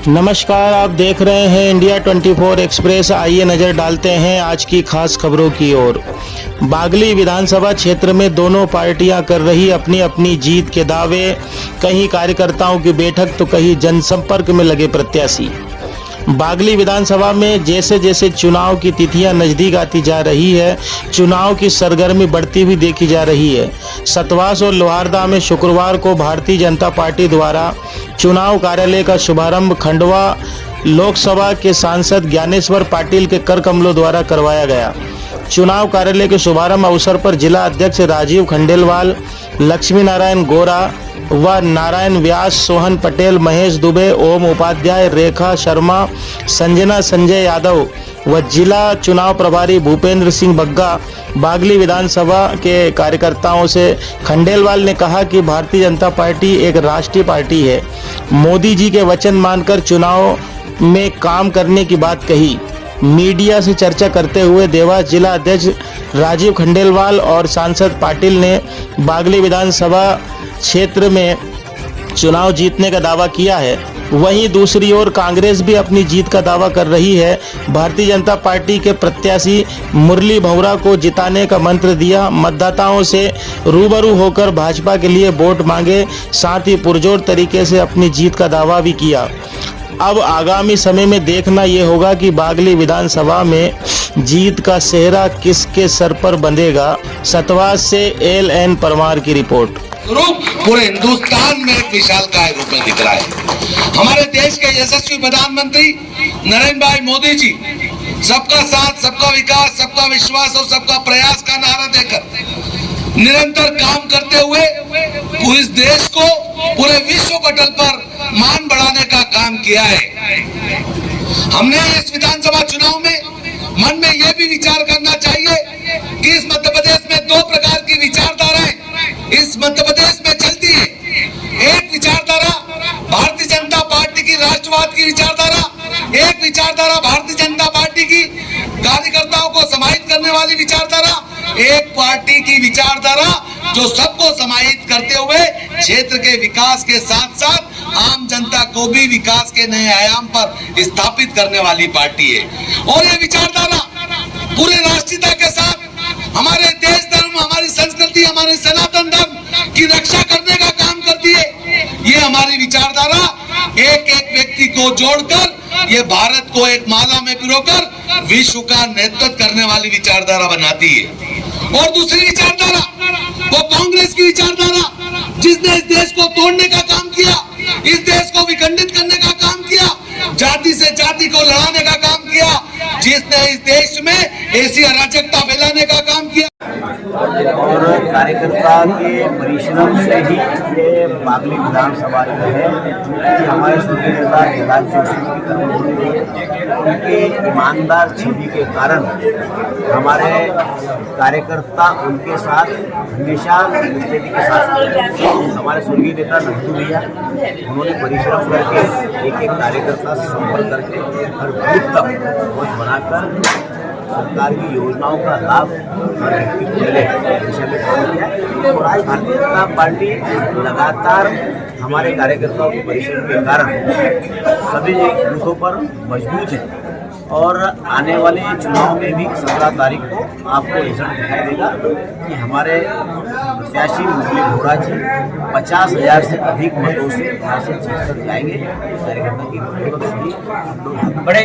नमस्कार, आप देख रहे हैं इंडिया 24 एक्सप्रेस। आइए नज़र डालते हैं आज की खास खबरों की ओर। बागली विधानसभा क्षेत्र में दोनों पार्टियां कर रही अपनी अपनी जीत के दावे। कहीं कार्यकर्ताओं की बैठक तो कहीं जनसंपर्क में लगे प्रत्याशी। बागली विधानसभा में जैसे जैसे चुनाव की तिथियां नजदीक आती जा रही है, चुनाव की सरगर्मी बढ़ती हुई देखी जा रही है। सतवास और लोहारदा में शुक्रवार को भारतीय जनता पार्टी द्वारा चुनाव कार्यालय का शुभारंभ खंडवा लोकसभा के सांसद ज्ञानेश्वर पाटिल के कर कमलों द्वारा करवाया गया। चुनाव कार्यालय के शुभारंभ अवसर पर जिला अध्यक्ष राजीव खंडेलवाल, लक्ष्मी नारायण गोरा व नारायण व्यास, सोहन पटेल, महेश दुबे, ओम उपाध्याय, रेखा शर्मा, संजना संजय यादव व जिला चुनाव प्रभारी भूपेंद्र सिंह बग्गा बागली विधानसभा के कार्यकर्ताओं से। खंडेलवाल ने कहा कि भारतीय जनता पार्टी एक राष्ट्रीय पार्टी है। मोदी जी के वचन मानकर चुनाव में काम करने की बात कही। मीडिया से चर्चा करते हुए देवास जिला अध्यक्ष राजीव खंडेलवाल और सांसद पाटिल ने बागली विधानसभा क्षेत्र में चुनाव जीतने का दावा किया है। वहीं दूसरी ओर कांग्रेस भी अपनी जीत का दावा कर रही है। भारतीय जनता पार्टी के प्रत्याशी मुरली भंवरा को जिताने का मंत्र दिया। मतदाताओं से रूबरू होकर भाजपा के लिए वोट मांगे, साथ ही पुरजोर तरीके से अपनी जीत का दावा भी किया। अब आगामी समय में देखना ये होगा कि बागली विधानसभा में जीत का सेहरा किसके सर पर बंधेगा। सतवास से LN परमार की रिपोर्ट। रूप पूरे हिंदुस्तान में एक विशालकाय रूप में दिख रहा है। हमारे देश के यशस्वी प्रधानमंत्री नरेंद्र भाई मोदी जी सबका साथ, सबका विकास, सबका विश्वास और सबका प्रयास का नारा देकर निरंतर काम करते हुए इस देश को पूरे विश्व पटल पर मान बढ़ाने का काम किया है। हमने इस विधानसभा चुनाव में मन में यह भी विचार करना चाहिए कि इस मध्य प्रदेश में दो प्रकार की विचारधाराएं इस मध्य प्रदेश में चलती है। एक विचारधारा भारतीय जनता पार्टी की राष्ट्रवाद की विचारधारा, एक विचारधारा भारतीय जनता पार्टी की कार्यकर्ताओं को समाहित करने वाली विचारधारा, एक पार्टी की विचारधारा जो सबको समाहित करते हुए क्षेत्र के विकास के साथ साथ आम जनता को भी विकास के नए आयाम पर स्थापित करने वाली पार्टी है। और ये विचारधारा पूरे राष्ट्रीयता के साथ हमारे देश धर्म, हमारी संस्कृति, हमारे सनातन धर्म की रक्षा करने का काम करती है। ये हमारी विचारधारा एक एक व्यक्ति को जोड़कर ये भारत को एक माला में पिरोकर विश्व का नेतृत्व करने वाली विचारधारा बनाती है। और दूसरी विचारधारा वो कांग्रेस की विचारधारा, जिसने इस देश को तोड़ने का काम किया, इस देश को विखंडित करने का काम किया, जाति से जाति को लड़ाने का काम किया, जिसने इस देश में ऐसी अराजकता फैलाने का काम किया। और कार्यकर्ता के परिश्रम से ही ये बागली विधानसभा जो है कि हमारे सूर्य नेता प्रहलाद जोशी की तरफ उनके ईमानदार छवि के कारण हमारे कार्यकर्ता उनके साथ हमेशा स्थिति के साथ। हमारे स्वर्गीय नेता नंदू भैया उन्होंने परिश्रम करके एक एक कार्यकर्ता से संपर्क करके हर बूथ तक वोट बनाकर सरकार की योजनाओं का लाभ हर व्यक्ति को मिले दिशा में काम किया। और आज भारतीय जनता पार्टी लगातार हमारे कार्यकर्ताओं के परिश्रम के कारण सभी बूथों पर मजबूत है। और आने वाले चुनाव में भी 17 तारीख को आपको रिजल्ट दिखाई देगा कि हमारे प्रत्याशी मुरली भंवरा जी 50,000 से अधिक मतों से यहाँ से जीत कर जाएंगे। कार्यकर्ता की बड़े